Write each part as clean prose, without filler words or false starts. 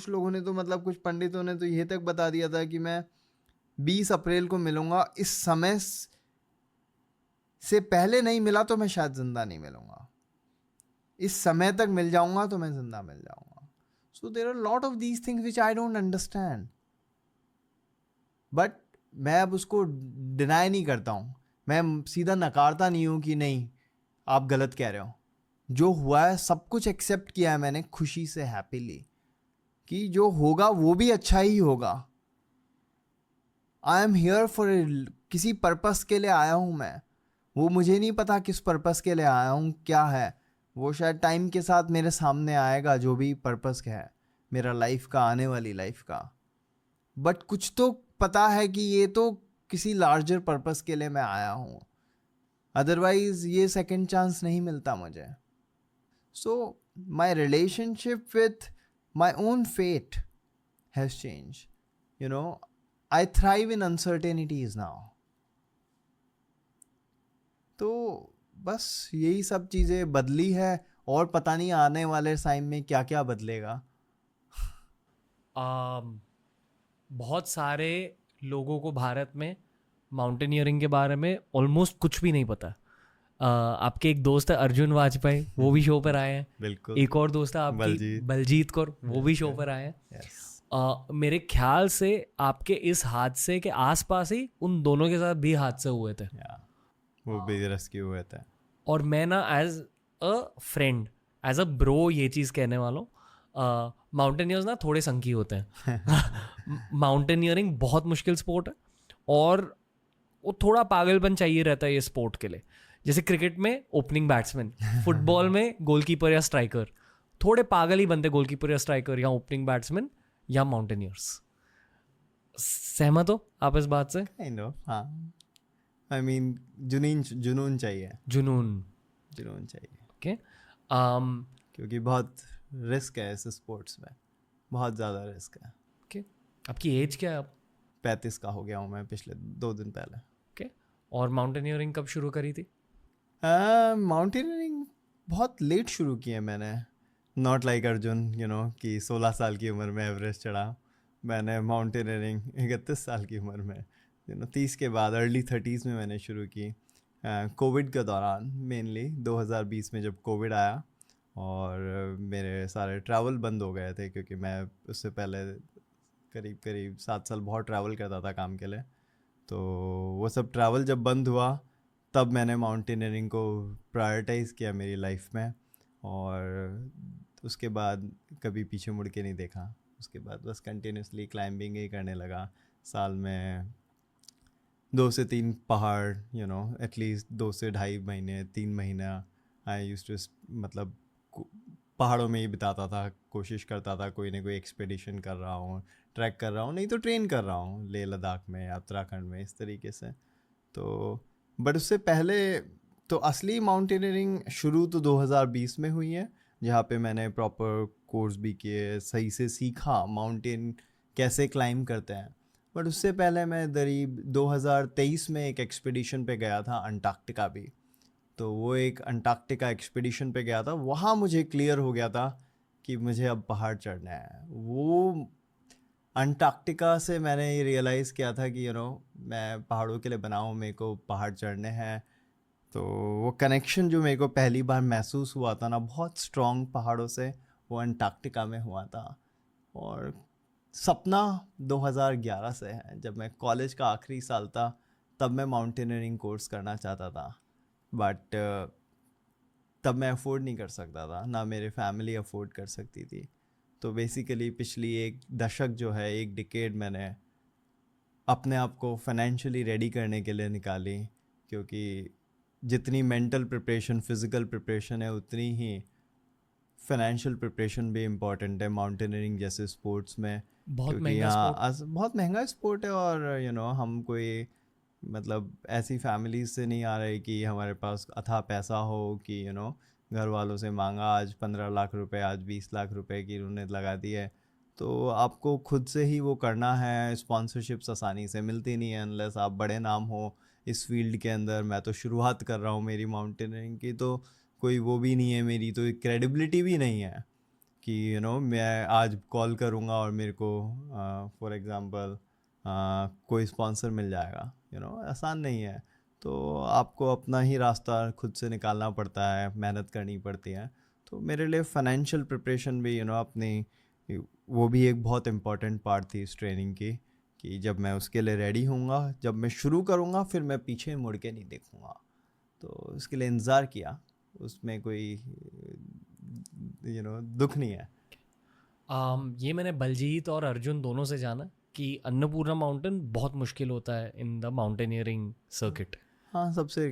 कुछ लोगों ने तो मतलब कुछ पंडितों ने तो ये तक बता दिया था कि मैं 20 अप्रैल को मिलूंगा, इस समय से पहले नहीं मिला तो मैं शायद जिंदा नहीं मिलूंगा, इस समय तक मिल जाऊंगा तो मैं जिंदा मिल जाऊंगा. So there are lot of these things which I don't understand, but मैं अब उसको डिनाई नहीं करता हूँ, मैं सीधा नकारता नहीं हूँ कि नहीं आप गलत कह रहे हो. जो हुआ है सब कुछ एक्सेप्ट किया है मैंने खुशी से, हैप्पीली, कि जो होगा वो भी अच्छा ही होगा. आई एम हियर फॉर, किसी पर्पस के लिए आया हूँ मैं. वो मुझे नहीं पता किस पर्पस के लिए आया हूँ, क्या है वो, शायद टाइम के साथ मेरे सामने आएगा जो भी पर्पस है मेरा लाइफ का, आने वाली लाइफ का. बट कुछ तो पता है कि ये तो किसी लार्जर पर्पस के लिए मैं आया हूँ, अदरवाइज ये सेकंड चांस नहीं मिलता मुझे. So my relationship with my own fate has change. You know, I thrive in uncertainties now. तो बस यही सब चीज़ें बदली है, और पता नहीं आने वाले टाइम में क्या क्या बदलेगा. बहुत सारे लोगों को भारत में माउंटेनियरिंग के बारे में ऑलमोस्ट कुछ भी नहीं पता. आपके एक दोस्त है अर्जुन वाजपेयी, वो भी शो पर आए हैं. बिल्कुल. एक और दोस्त है आपकी बलजीत कौर, वो भी शो पर आए हैं. yes. मेरे ख्याल से आपके इस हादसे के आसपास ही उन दोनों के साथ भी हादसे हुए थे. वो भी रेस्क्यू हुए थे. और मैं ना as a friend, as a bro ये चीज़ कहने वाला हूँ, माउंटेनियर्स ना थोड़े संकी होते हैं. माउंटेनियरिंग बहुत मुश्किल स्पोर्ट है, और वो थोड़ा पागलपन चाहिए रहता है ये स्पोर्ट के लिए. जैसे क्रिकेट में ओपनिंग बैट्समैन, फुटबॉल में गोलकीपर या स्ट्राइकर, थोड़े पागल ही बनते गोलकीपर या स्ट्राइकर या ओपनिंग बैट्समैन या माउंटेनियर्स. सहमत हो आप इस बात से? काइंड ऑफ, हाँ. आई मीन जुनून चाहिए. जुनून चाहिए. ओके. क्योंकि बहुत रिस्क है इस स्पोर्ट्स में, बहुत ज़्यादा रिस्क है. ओके. आपकी एज क्या है? 35 का हो गया हूँ मैं पिछले 2 दिन पहले. ओके. और माउंटेनियरिंग कब शुरू करी थी? माउंटेनियरिंग बहुत लेट शुरू की है मैंने. नॉट लाइक अर्जुन, कि 16 साल की उम्र में एवरेस्ट चढ़ा. मैंने माउंटेनियरिंग 31 साल की उम्र में, 30 के बाद अर्ली 30s में मैंने शुरू की. कोविड के दौरान, मेनली 2020 में जब कोविड आया और मेरे सारे ट्रैवल बंद हो गए थे, क्योंकि मैं उससे पहले करीब 7 साल बहुत ट्रैवल करता था काम के लिए. तो वो सब ट्रैवल जब बंद हुआ तब मैंने माउंटेनियरिंग को प्रायोरिटाइज़ किया मेरी लाइफ में, और उसके बाद कभी पीछे मुड़ के नहीं देखा. उसके बाद बस कंटिन्यूसली क्लाइंबिंग ही करने लगा. साल में 2 से 3 पहाड़, एटलीस्ट 2 से 2.5 महीने, 3 महीना आई यूज टू, मतलब पहाड़ों में ही बिताता था. कोशिश करता था कोई ना कोई एक्सपेडिशन कर रहा हूँ, ट्रैक कर रहा हूँ, नहीं तो ट्रेन कर रहा हूँ लेह लद्दाख में या उत्तराखंड में, इस तरीके से. तो बट उससे पहले तो असली माउंटेनियरिंग शुरू तो 2020 में हुई है, जहाँ पे मैंने प्रॉपर कोर्स भी किए, सही से सीखा माउंटेन कैसे क्लाइंब करते हैं. बट उससे पहले मैं करीब 2023 में एक एक्सपेडिशन पे गया था, अंटार्कटिका भी. तो वो एक अंटार्कटिका एक्सपेडिशन पे गया था, वहाँ मुझे क्लियर हो गया था कि मुझे अब पहाड़ चढ़ना है. वो अंटार्कटिका से मैंने ये रियलाइज़ किया था कि मैं पहाड़ों के लिए बना हूँ, मेरे को पहाड़ चढ़ने हैं. तो वो कनेक्शन जो मेरे को पहली बार महसूस हुआ था ना, बहुत स्ट्रॉन्ग पहाड़ों से, वो अंटार्कटिका में हुआ था. और सपना 2011 से है, जब मैं कॉलेज का आखिरी साल था तब मैं माउंटेनियरिंग कोर्स करना चाहता था. बट तब मैं अफोर्ड नहीं कर सकता था, ना मेरी फैमिली अफोर्ड कर सकती थी. तो बेसिकली पिछली एक दशक जो है, एक डिकेड, मैंने अपने आप को फाइनेंशियली रेडी करने के लिए निकाली. क्योंकि जितनी मेंटल प्रिपरेशन, फिज़िकल प्रिपरेशन है, उतनी ही फाइनेंशियल प्रिपरेशन भी इम्पॉर्टेंट है माउंटेनियरिंग जैसे स्पोर्ट्स में. बहुत क्योंकि महंगा यहाँ बहुत महंगा स्पोर्ट है, और हम कोई मतलब ऐसी फैमिलीज से नहीं आ रहे कि हमारे पास अथाह पैसा हो कि घर वालों से मांगा, आज 15 लाख रुपए, आज 20 लाख रुपए की उन्होंने लगा दी है. तो आपको खुद से ही वो करना है. स्पॉन्सरशिप्स आसानी से मिलती नहीं है अनलेस आप बड़े नाम हो इस फील्ड के अंदर. मैं तो शुरुआत कर रहा हूँ मेरी माउंटेनियरिंग की, तो कोई वो भी नहीं है, मेरी तो क्रेडिबिलिटी भी नहीं है कि मैं आज कॉल करूँगा और मेरे को फॉर एग्ज़ाम्पल कोई स्पॉन्सर मिल जाएगा, आसान नहीं है। तो आपको अपना ही रास्ता खुद से निकालना पड़ता है, मेहनत करनी पड़ती है। तो मेरे लिए फाइनेंशियल प्रिपरेशन भी अपनी वो भी एक बहुत इम्पॉर्टेंट पार्ट थी इस ट्रेनिंग की, कि जब मैं उसके लिए रेडी होऊंगा, जब मैं शुरू करूँगा, फिर मैं पीछे मुड़ के नहीं देखूँगा। तो इसके लिए इंतज़ार किया, उसमें कोई दुख नहीं है। ये मैंने बलजीत और अर्जुन दोनों से जाना कि अन्नपूर्णा माउंटेन बहुत मुश्किल होता है इन द माउंटेनियरिंग सर्किट। हाँ, सबसे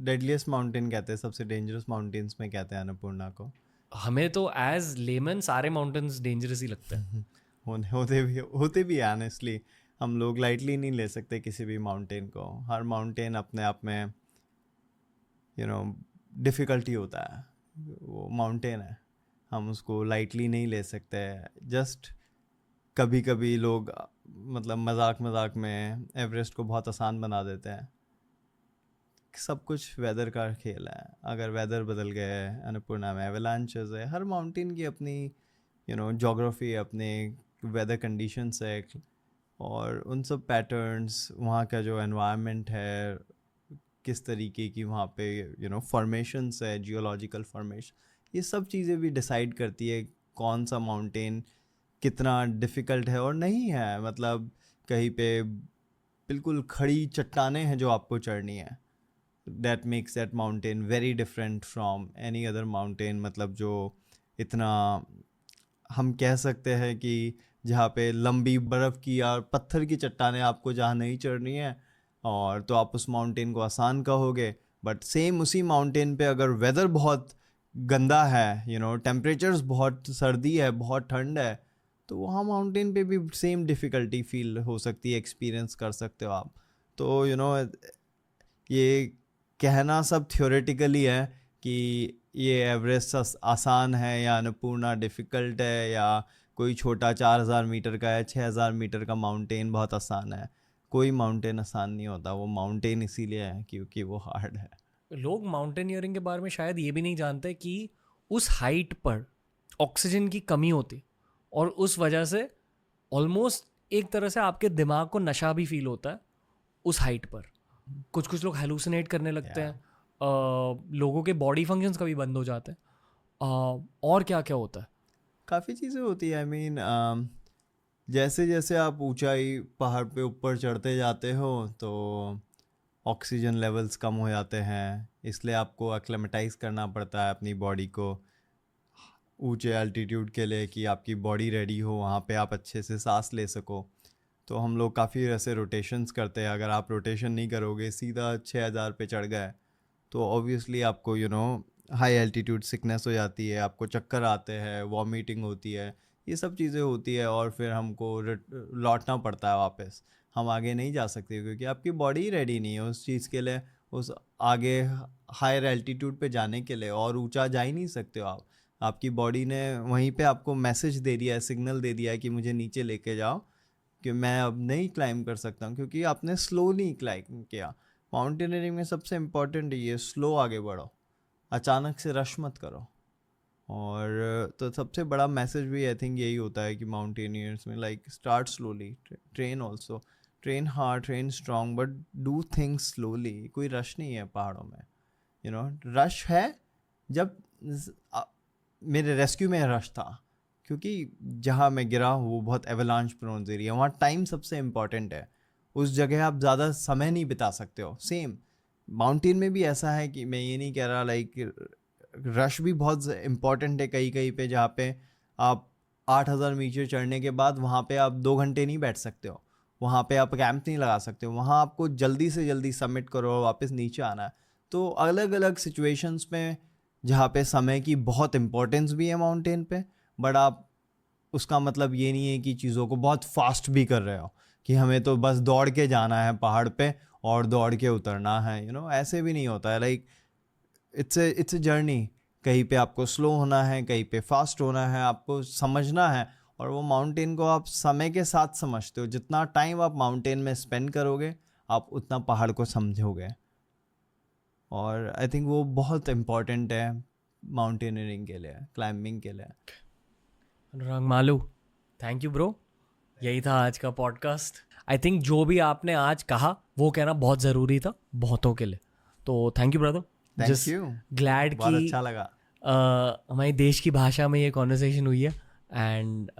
डेडलीस्ट माउंटेन कहते हैं, सबसे डेंजरस माउंटेन्स में कहते हैं अन्नपूर्णा को। हमें तो एज लेमन सारे माउंटेन्स डेंजरस ही लगते हैं। होते भी ऑनेस्टली हम लोग लाइटली नहीं ले सकते किसी भी माउंटेन को। हर माउंटेन अपने आप में डिफ़िकल्टी होता है, वो माउंटेन है, हम उसको लाइटली नहीं ले सकते। जस्ट कभी कभी लोग मतलब मजाक मजाक में एवरेस्ट को बहुत आसान बना देते हैं। सब कुछ वेदर का खेल है, अगर वेदर बदल गए, अन्नपूर्णा में एवलांचेस है, हर माउंटेन की अपनी जोग्राफी है, अपने वेदर कंडीशंस है, और उन सब पैटर्न्स, वहाँ का जो एनवायरनमेंट है, किस तरीके की वहाँ पे फॉर्मेशंस है, जियोलॉजिकल फॉर्मेशन, ये सब चीज़ें भी डिसाइड करती है कौन सा माउंटेन कितना डिफ़िकल्ट है और नहीं है। मतलब कहीं पे बिल्कुल खड़ी चट्टानें हैं जो आपको चढ़नी है, that makes that mountain very different from any other mountain. मतलब जो इतना हम कह सकते हैं कि जहाँ पे लंबी बर्फ़ की या पत्थर की चट्टानें आपको जहाँ नहीं चढ़नी है, और तो आप उस माउंटेन को आसान कहोगे। बट सेम उसी माउंटेन पे अगर वेदर बहुत गंदा है, टेम्परेचर्स बहुत सर्दी है, बहुत ठंड है, तो वहाँ माउंटेन पे भी सेम डिफ़िकल्टी फील हो सकती है, एक्सपीरियंस कर सकते हो आप। तो ये कहना सब थ्योरेटिकली है कि ये एवरेस्ट आसान है या अन्नपूर्णा डिफ़िकल्ट है, या कोई छोटा 4000 मीटर का है, 6000 मीटर का माउंटेन बहुत आसान है। कोई माउंटेन आसान नहीं होता, वो माउंटेन इसीलिए है क्योंकि वो हार्ड है। लोग माउंटेनियरिंग के बारे में शायद ये भी नहीं जानते कि उस हाइट पर ऑक्सीजन की कमी होती, और उस वजह से ऑलमोस्ट एक तरह से आपके दिमाग को नशा भी फील होता है उस हाइट पर। कुछ कुछ लोग हेलुसिनेट करने लगते हैं, लोगों के बॉडी फंक्शंस कभी बंद हो जाते हैं, और क्या क्या होता है। काफ़ी चीज़ें होती है। आई मीन जैसे जैसे आप ऊंचाई पहाड़ पे ऊपर चढ़ते जाते हो तो ऑक्सीजन लेवल्स कम हो जाते हैं, इसलिए आपको एक्लेमेटाइज करना पड़ता है अपनी बॉडी को ऊंचे एल्टीट्यूड के लिए, कि आपकी बॉडी रेडी हो, वहाँ पे आप अच्छे से सांस ले सको। तो हम लोग काफ़ी ऐसे रोटेशंस करते हैं। अगर आप रोटेशन नहीं करोगे, सीधा 6000 पे चढ़ गए, तो ऑब्वियसली आपको हाई एल्टीट्यूड सिकनेस हो जाती है, आपको चक्कर आते हैं, वॉमिटिंग होती है, ये सब चीज़ें होती है, और फिर हमको लौटना पड़ता है वापस। हम आगे नहीं जा सकते क्योंकि आपकी बॉडी रेडी नहीं है उस चीज़ के लिए, उस आगे हायर एल्टीट्यूड पे जाने के लिए, और ऊंचा जा ही नहीं सकते हो आप। आपकी बॉडी ने वहीं पे आपको मैसेज दे दिया है, सिग्नल दे दिया है कि मुझे नीचे लेके जाओ, कि मैं अब नहीं क्लाइंब कर सकता हूँ, क्योंकि आपने स्लो नहीं क्लाइंब किया। माउंटेनियरिंग में सबसे इम्पॉर्टेंट ये स्लो आगे बढ़ो, अचानक से रश मत करो। और तो सबसे बड़ा मैसेज भी आई थिंक यही होता है कि माउंटेनियर्स में, like, start slowly, train also, train hard, train strong, but do things slowly. कोई रश नहीं है पहाड़ों में, रश है जब मेरे रेस्क्यू में रश था, क्योंकि जहाँ मैं गिरा हूँ वो बहुत एवलांच प्रोन एरिया है, वहाँ टाइम सबसे इम्पॉर्टेंट है। उस जगह आप ज़्यादा समय नहीं बिता सकते हो। सेम माउंटेन में भी ऐसा है, कि मैं ये नहीं कह रहा, लाइक रश भी बहुत इम्पॉर्टेंट है कहीं कहीं पे, जहाँ पे आप 8000 मीटर चढ़ने के बाद वहाँ पे आप 2 घंटे नहीं बैठ सकते हो, वहाँ पे आप कैंप नहीं लगा सकते हो, वहाँ आपको जल्दी से जल्दी सबमिट करो, वापस नीचे आना है। तो अलग अलग सिचुएशंस में जहाँ पे समय की बहुत इम्पोर्टेंस भी है माउंटेन पे, बट आप उसका मतलब ये नहीं है कि चीज़ों को बहुत फास्ट भी कर रहे हो, कि हमें तो बस दौड़ के जाना है पहाड़ पे और दौड़ के उतरना है, ऐसे भी नहीं होता है। लाइक इट्स ए जर्नी, कहीं पे आपको स्लो होना है, कहीं पे फास्ट होना है, आपको समझना है। और वो माउंटेन को आप समय के साथ समझते हो, जितना टाइम आप माउंटेन में स्पेंड करोगे आप उतना पहाड़ को समझोगे। और आई थिंक वो बहुत इम्पॉर्टेंट है माउंटेनियरिंग के लिए, क्लाइंबिंग के लिए। अनुराग मालू, थैंक यू ब्रो। यही था आज का पॉडकास्ट। आई थिंक जो भी आपने आज कहा वो कहना बहुत ज़रूरी था बहुतों के लिए, तो thank you brother. Thank you, glad बहुत कि अच्छा लगा। हमारे देश की भाषा में ये कॉन्वर्सेशन हुई है, and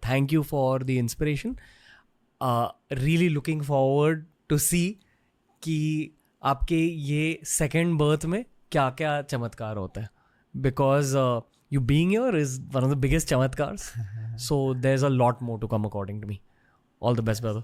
thank you for the inspiration. Really looking forward to see कि आपके ये सेकेंड बर्थ में क्या क्या चमत्कार होता है, because you being here is one of the biggest चमत्कार्स, so there is a lot more to come according to me. All the best brother.